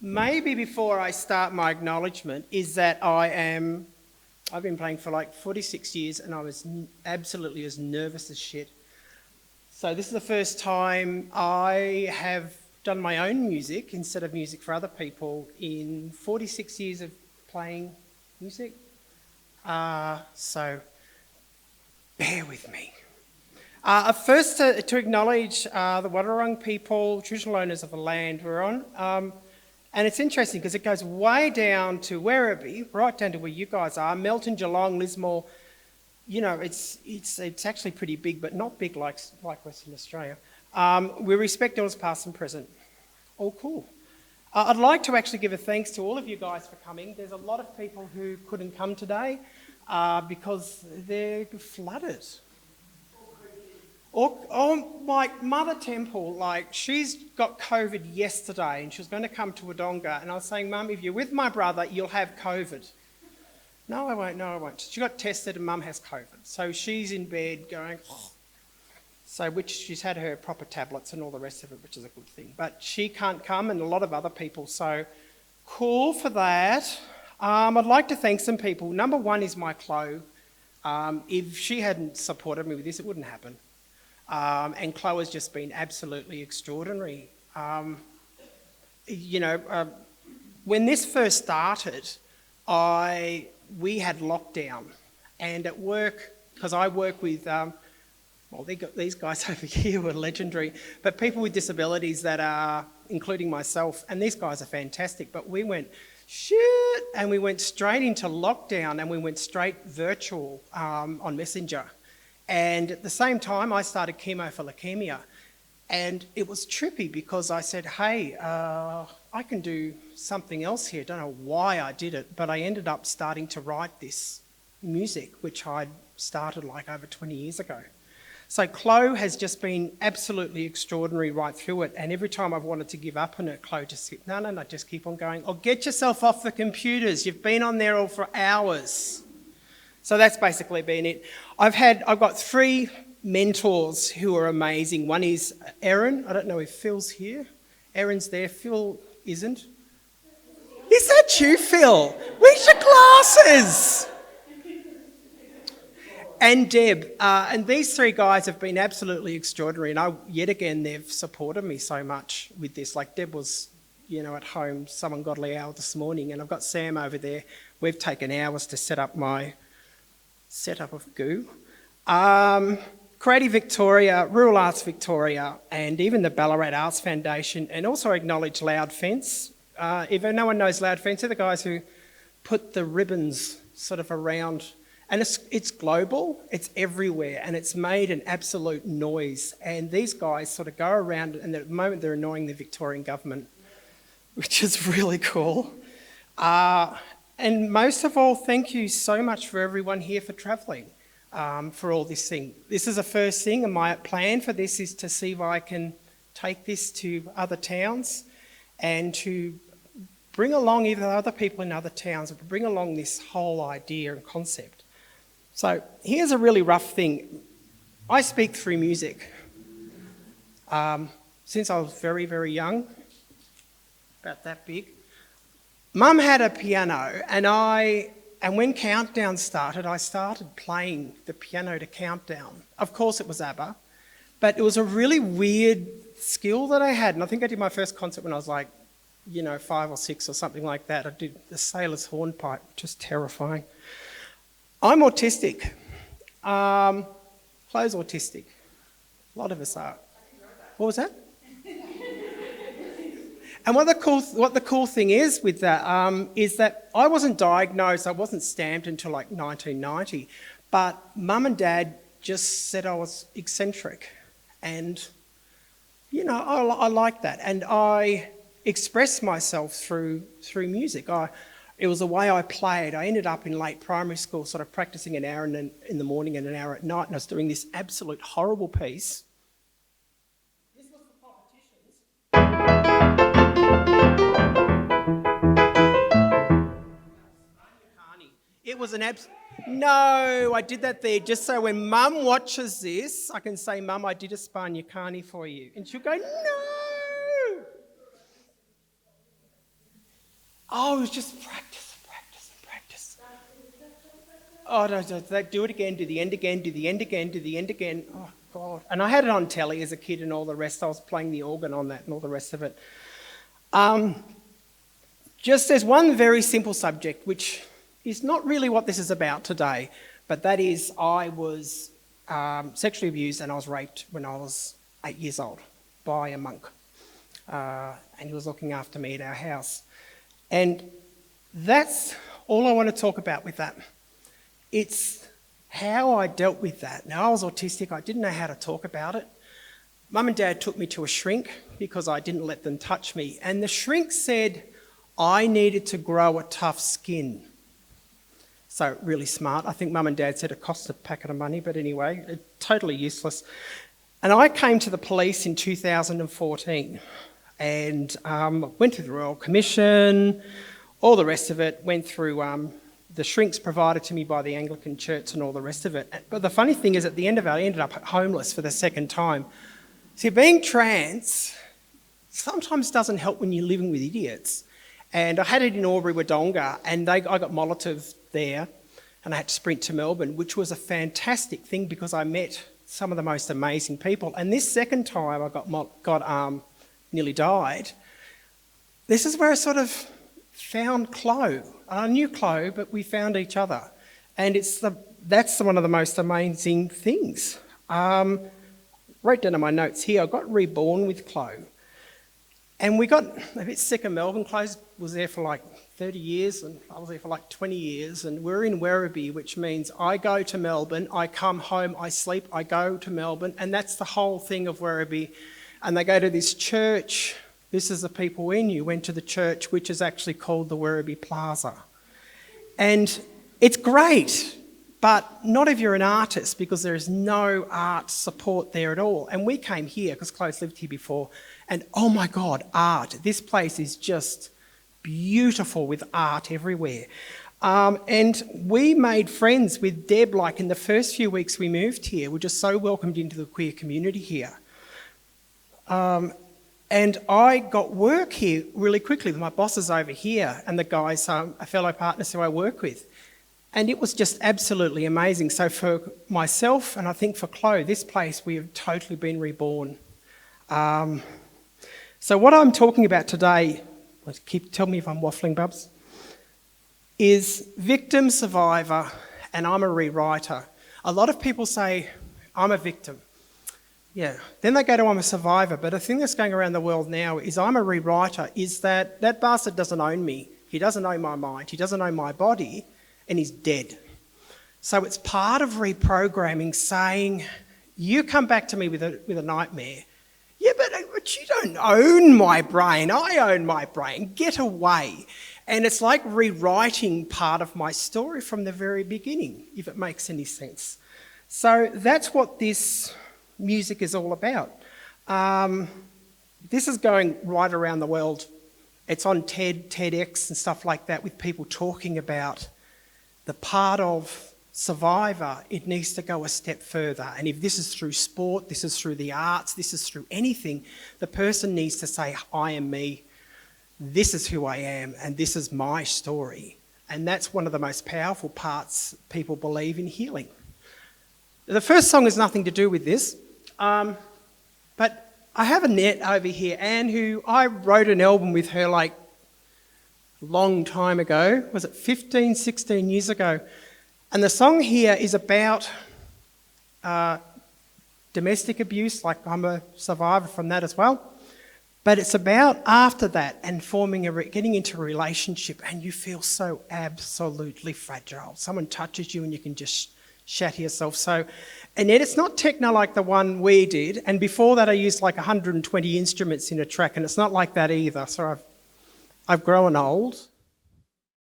maybe before I start my acknowledgement, is that I've been playing for like 46 years and I was absolutely as nervous as shit. So this is the first time I have done my own music instead of music for other people in 46 years of playing music. So bear with me. First, to acknowledge the Wadawurrung people, traditional owners of the land we're on. And it's interesting because it goes way down to Werribee, right down to where you guys are, Melton, Geelong, Lismore. You know, it's actually pretty big, but not big like Western Australia. We respect elders past and present. All cool. I'd like to actually give a thanks to all of you guys for coming. There's a lot of people who couldn't come today because they're flooded. My Mother Temple, she's got COVID yesterday and she was going to come to Wodonga and I was saying, Mum, if you're with my brother, you'll have COVID. No, I won't. She got tested and Mum has COVID. So she's in bed going, which she's had her proper tablets and all the rest of it, which is a good thing. But she can't come and a lot of other people, so cool for that. I'd like to thank some people. Number one is my Chloe. If she hadn't supported me with this, it wouldn't happen. And Chloe has just been absolutely extraordinary. When this first started, we had lockdown, and at work, because I work with, these guys over here were legendary, but people with disabilities that are, including myself, and these guys are fantastic, but we went, shit, and we went straight into lockdown, and we went straight virtual on Messenger. And at the same time, I started chemo for leukemia. And it was trippy because I said, hey, I can do something else here. Don't know why I did it, but I ended up starting to write this music, which I'd started over 20 years ago. So Chloe has just been absolutely extraordinary right through it. And every time I've wanted to give up on it, Chloe just said, no, just keep on going. Oh, get yourself off the computers. You've been on there all for hours. So that's basically been it. I've got 3 mentors who are amazing. One is Erin. I don't know if Phil's here. Erin's there. Phil isn't. Is that you, Phil? Where's your glasses? And Deb. And these 3 guys have been absolutely extraordinary. And yet again, they've supported me so much with this. Like Deb was, at home, some ungodly hour this morning. And I've got Sam over there. We've taken hours to set up my setup of goo. Creative Victoria, Rural Arts Victoria, and even the Ballarat Arts Foundation, and also acknowledge Loud Fence. If no one knows Loud Fence, they're the guys who put the ribbons sort of around, and it's global, it's everywhere, and it's made an absolute noise. And these guys sort of go around, and at the moment they're annoying the Victorian government, which is really cool. And most of all, thank you so much for everyone here for travelling, for all this thing. This is the first thing, and my plan for this is to see if I can take this to other towns and to bring along either other people in other towns, but bring along this whole idea and concept. So here's a really rough thing. I speak through music. Since I was very, very young, about that big. Mum had a piano, and when Countdown started, I started playing the piano to Countdown. Of course it was ABBA, but it was a really weird skill that I had, and I think I did my first concert when I was 5 or 6 or something like that. I did the sailor's hornpipe, which is terrifying. I'm autistic. Chloe's autistic. A lot of us are. What was that? And what the cool thing is with that is that I wasn't diagnosed, I wasn't stamped until 1990, but Mum and Dad just said I was eccentric, and I like that, and I express myself through music. It was the way I played. I ended up in late primary school, sort of practicing an hour in the morning and an hour at night, and I was doing this absolute horrible piece. This was for politicians. It was an No, I did that there just so when Mum watches this, I can say, Mum, I did a Spagna Carni for you. And she'll go, no! Oh, it was just practice and practice and practice. Oh, no, do it again, do the end again, do the end again, do the end again. Oh, God. And I had it on telly as a kid and all the rest. I was playing the organ on that and all the rest of it. Just there's one very simple subject, which is not really what this is about today, but that is I was sexually abused and I was raped when I was 8 years old by a monk. And he was looking after me at our house. And that's all I want to talk about with that. It's how I dealt with that. Now, I was autistic. I didn't know how to talk about it. Mum and Dad took me to a shrink because I didn't let them touch me. And the shrink said I needed to grow a tough skin. So really smart. I think Mum and Dad said it cost a packet of money, but anyway, totally useless. And I came to the police in 2014 and went through the Royal Commission, all the rest of it, went through the shrinks provided to me by the Anglican Church and all the rest of it. But the funny thing is at the end of it, I ended up homeless for the second time. See, being trans sometimes doesn't help when you're living with idiots. And I had it in Albury-Wodonga and I got Molotov there and I had to sprint to Melbourne, which was a fantastic thing because I met some of the most amazing people. And this second time I got nearly died, this is where I sort of found Chloe. I knew Chloe, but we found each other. And that's one of the most amazing things. Wrote down in my notes here, I got reborn with Chloe. And we got a bit sick of Melbourne. Chloe was there for like 30 years and I was there for like 20 years. And we're in Werribee, which means I go to Melbourne, I come home, I sleep, I go to Melbourne. And that's the whole thing of Werribee. And they go to this church. This is the people we knew went to the church, which is actually called the Werribee Plaza. And it's great, but not if you're an artist because there is no art support there at all. And we came here because Chloe's lived here before. And oh my God, art. This place is just beautiful with art everywhere. And we made friends with Deb like in the first few weeks we moved here. We were just so welcomed into the queer community here. And I got work here really quickly. My boss is over here and the guys, fellow partners who I work with. And it was just absolutely amazing. So for myself and I think for Chloe, this place, we have totally been reborn. So what I'm talking about today, tell me if I'm waffling, Bubs, is victim, survivor, and I'm a rewriter. A lot of people say, I'm a victim. Yeah. Then they go to I'm a survivor. But a thing that's going around the world now is I'm a rewriter, is that bastard doesn't own me. He doesn't own my mind. He doesn't own my body. And he's dead. So it's part of reprogramming saying, you come back to me with a nightmare. Yeah, but you don't own my brain. I own my brain. Get away. And it's like rewriting part of my story from the very beginning, if it makes any sense. So that's what this music is all about. This is going right around the world. It's on TEDx and stuff like that with people talking about the part of survivor, it needs to go a step further. And if this is through sport, this is through the arts, this is through anything, the person needs to say, I am me, this is who I am, and this is my story. And that's one of the most powerful parts people believe in healing. The first song has nothing to do with this, but I have a net over here, Anne, who I wrote an album with her like a long time ago. Was it 15, 16 years ago? And the song here is about domestic abuse, like I'm a survivor from that as well. But it's about after that and getting into a relationship and you feel so absolutely fragile. Someone touches you and you can just shatter yourself. So, and yet it's not techno like the one we did. And before that I used like 120 instruments in a track and it's not like that either. So I've grown old.